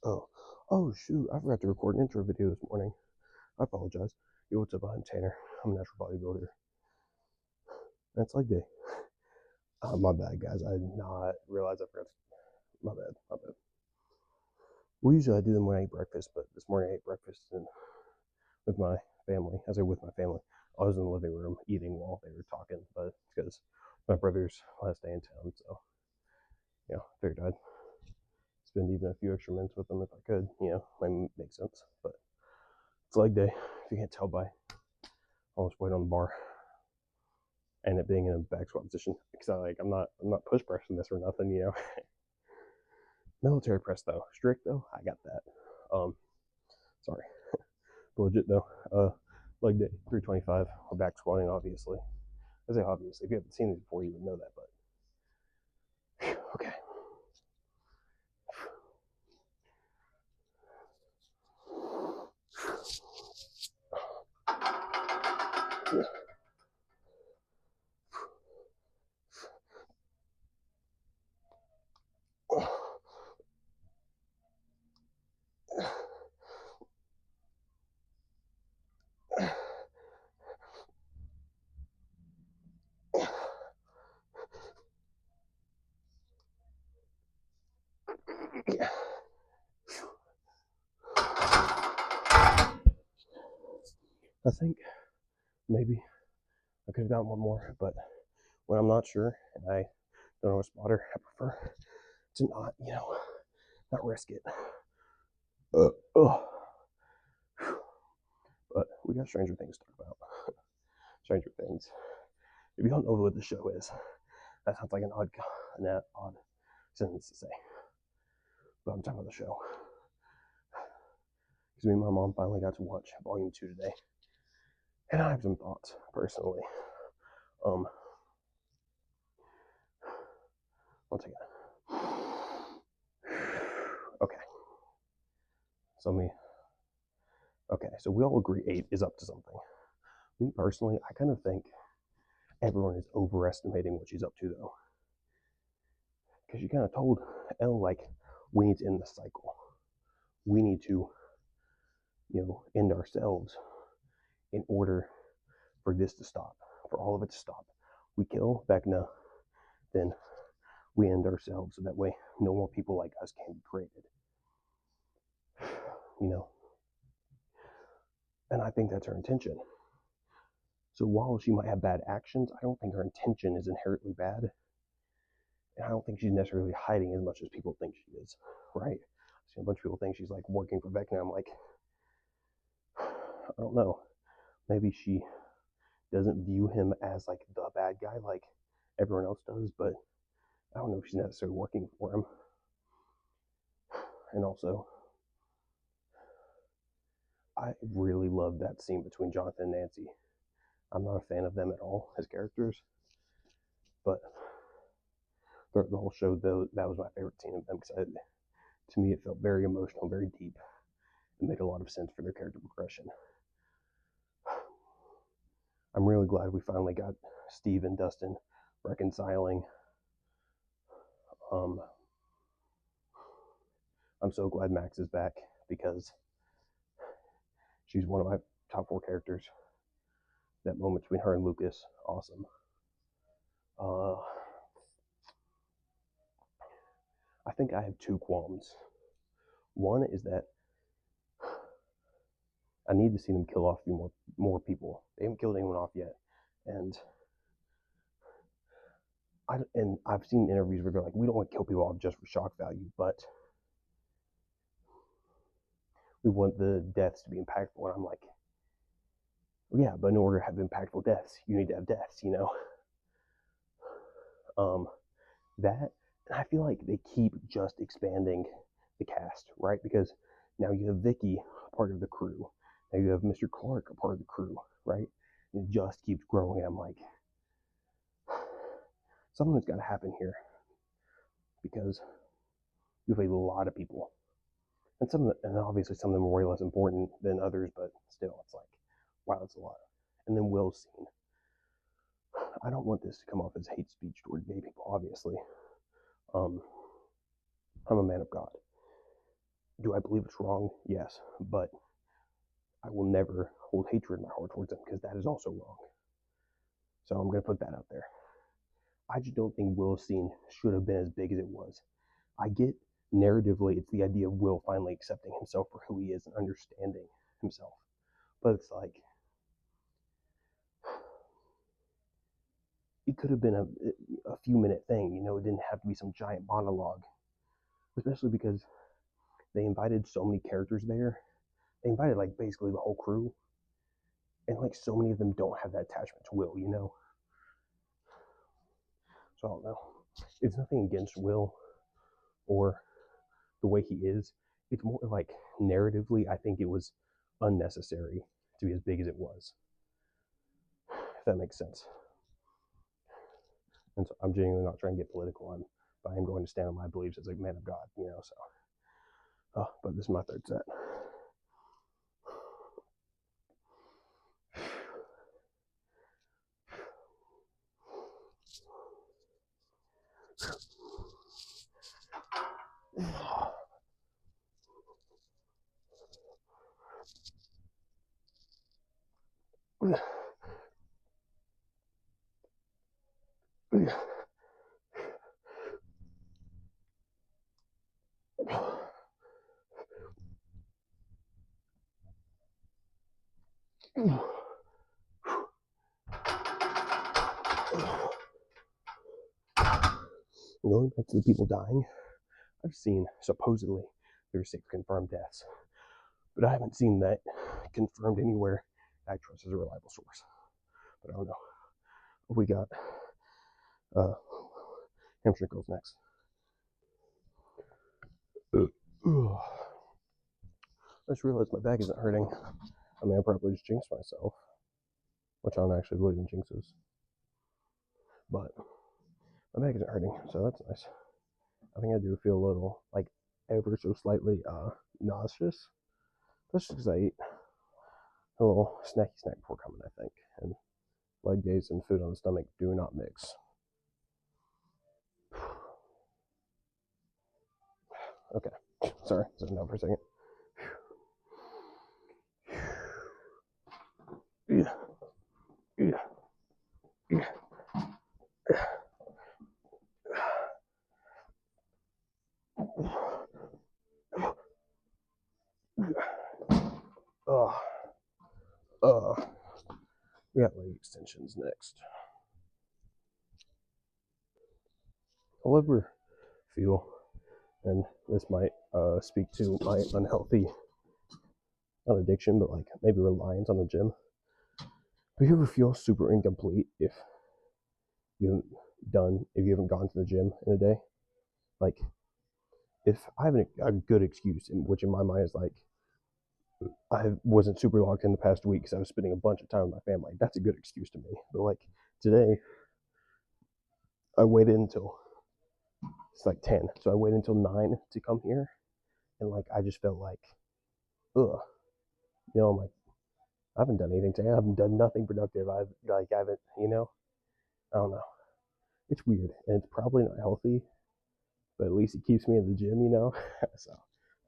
Oh, oh shoot! I forgot to record an intro video this morning. I apologize. Yo, what's up? I'm Tanner. I'm a natural bodybuilder. That's leg day. My bad, guys. I did not realize I forgot. My bad. My bad. Well, usually I do them when I eat breakfast, but this morning I ate breakfast and with my family. I say with my family. I was in the living room eating while they were talking, but it's because my brother's last day in town, so figured I'd spend even a few extra minutes with them if I could. Might make sense. But it's leg day. If you can't tell by all this weight on the bar and it being in a back squat position, because I'm not push pressing this or nothing. Military press though, strict though, I got that. Sorry, but legit though. Leg day 325. We're back squatting, obviously. I say obviously. If you haven't seen these before, you would know that. But okay. I think maybe I could have gotten one more, but when I'm not sure and I don't know a spotter, I prefer to not risk it. Uh, uh. But we got Stranger Things to talk about. Stranger Things. If you don't know what the show is, that sounds like an odd sentence to say. But I'm talking about the show. Because me and my mom finally got to watch Volume 2 today. And I have some thoughts, personally. One second. Okay. So we all agree 8 is up to something. Me personally, I kind of think everyone is overestimating what she's up to, though. Because she kind of told Elle, we need to end the cycle. We need to, end ourselves in order for this to stop, for all of it to stop. We kill Vecna, then we end ourselves so that way no more people like us can be created. And I think that's her intention. So while she might have bad actions, I don't think her intention is inherently bad. And I don't think she's necessarily hiding as much as people think she is, right? I see a bunch of people think she's working for Vecna. I'm like, I don't know. Maybe she doesn't view him as the bad guy like everyone else does, but I don't know if she's necessarily working for him. And also, I really love that scene between Jonathan and Nancy. I'm not a fan of them at all as characters, but throughout the whole show, though, that was my favorite scene of them because to me it felt very emotional, very deep. It made a lot of sense for their character progression. I'm really glad we finally got Steve and Dustin reconciling. I'm so glad Max is back because she's one of my top 4 characters. That moment between her and Lucas, awesome. I think I have 2 qualms. One is that I need to see them kill off a few more people. They haven't killed anyone off yet, and I've seen interviews where they're like, we don't want to kill people off just for shock value, but we want the deaths to be impactful. And I'm like, well, yeah, but in order to have impactful deaths, you need to have deaths, That, and I feel like they keep just expanding the cast, right? Because now you have Vicky, part of the crew. Now you have Mr. Clark, a part of the crew, right? And it just keeps growing. I'm like, something's got to happen here because you have a lot of people, and obviously some of them are way less important than others, but still, it's like, wow, that's a lot. And then Will's scene. I don't want this to come off as hate speech toward gay people, obviously. I'm a man of God. Do I believe it's wrong? Yes, but I will never hold hatred in my heart towards them because that is also wrong. So I'm going to put that out there. I just don't think Will's scene should have been as big as it was. I get narratively it's the idea of Will finally accepting himself for who he is and understanding himself. But it's like, it could have been a few minute thing, you know, it didn't have to be some giant monologue. Especially because they invited so many characters there. They invited like basically the whole crew. And like so many of them don't have that attachment to Will, you know? So I don't know. It's nothing against Will or the way he is. It's more like narratively, I think it was unnecessary to be as big as it was. If that makes sense. And so I'm genuinely not trying to get political. I am going to stand on my beliefs as a man of God, you know. So, but this is my third set. Going back to the people dying, I've seen supposedly there's 6 confirmed deaths, but I haven't seen that confirmed anywhere I trust as a reliable source. But I don't know. We got Hampshire Girls next. I just realized my back isn't hurting. I mean, I probably just jinxed myself, which I don't actually believe in jinxes. But my back isn't hurting, so that's nice. I think I do feel a little, like, ever so slightly nauseous. That's just because I ate a little snacky snack before coming, I think. And leg days and food on the stomach do not mix. Okay, sorry, sit down for a second. Yeah. We got leg extensions next. I'll ever feel, and this might speak to my unhealthy, not addiction, but like maybe reliance on the gym. Do you ever feel super incomplete if you haven't gone to the gym in a day? Like, if I have a good excuse, which in my mind is like, I wasn't super locked in the past week because I was spending a bunch of time with my family. That's a good excuse to me. But like today, I waited until it's like 10, so I waited until 9 to come here, and like I just felt like, ugh, you know, I'm like, I haven't done anything today. I haven't done nothing productive. I haven't, you know, I don't know. It's weird, and it's probably not healthy, but at least it keeps me in the gym, you know. So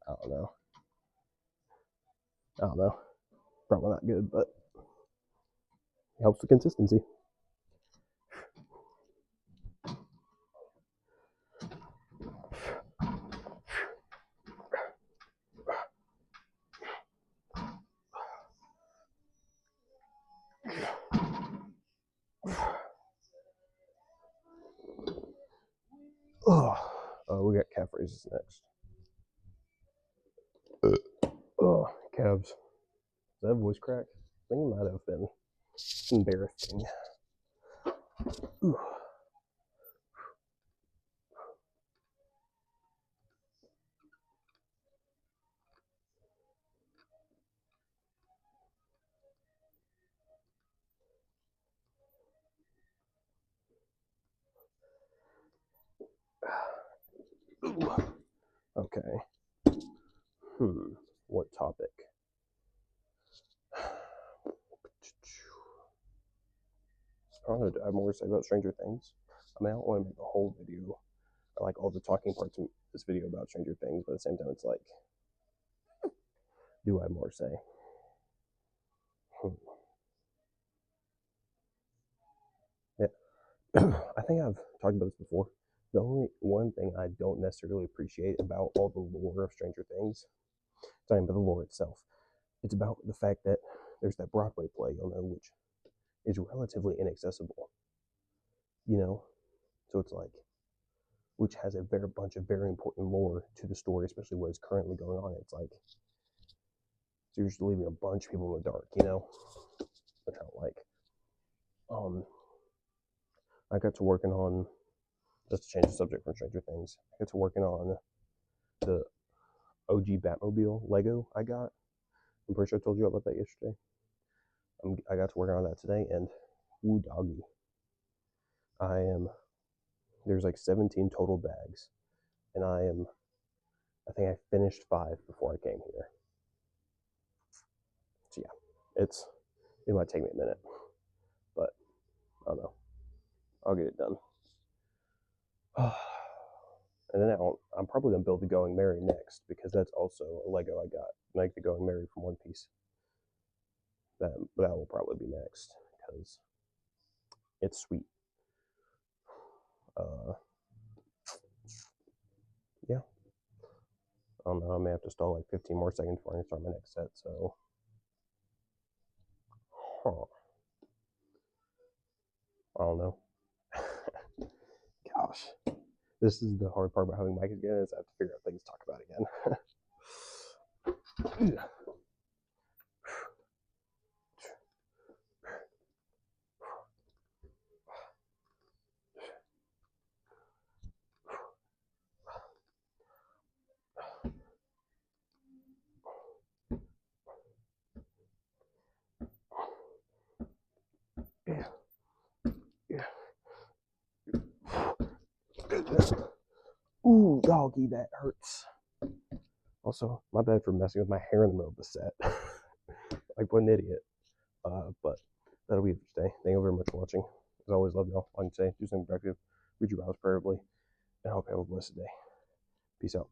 I don't know. Probably not good, but it helps the consistency. We got calf raises next. Calves. Is that a voice crack? I think it might have been embarrassing. Okay. What topic? I don't know. Do I have more to say about Stranger Things? I mean, I don't want to make a whole video, or like all the talking parts of this video about Stranger Things, but at the same time, it's like, do I more say? Yeah. I think I've talked about this before. The only one thing I don't necessarily appreciate about all the lore of Stranger Things, it's not even about the lore itself. It's about the fact that there's that Broadway play, which is relatively inaccessible. So it's like, which has a bunch of very important lore to the story, especially what is currently going on. It's like, so you're just leaving a bunch of people in the dark, which I don't like. I got to working on, just to change the subject from Stranger Things, I got to working on the OG Batmobile Lego I got. I'm pretty sure I told you about that yesterday. I got to work on that today, and woo doggy. There's like 17 total bags, and I think I finished 5 before I came here. So yeah, it might take me a minute, but I don't know. I'll get it done. And then I'm probably gonna build the Going Merry next, because that's also a Lego I got, like the Going Merry from One Piece. That will probably be next, because it's sweet. Yeah. I don't know. I may have to stall like 15 more seconds before I can start my next set. So, I don't know. Gosh, this is the hard part about having mic again, is I have to figure out things to talk about again. Ooh, doggy, that hurts. Also, my bad for messing with my hair in the middle of the set. Like, what an idiot. But that'll be it for today. Thank you very much for watching. As always, love y'all. Like I say, do something productive, read your Bibles preferably, and I hope you have a blessed day. Peace out.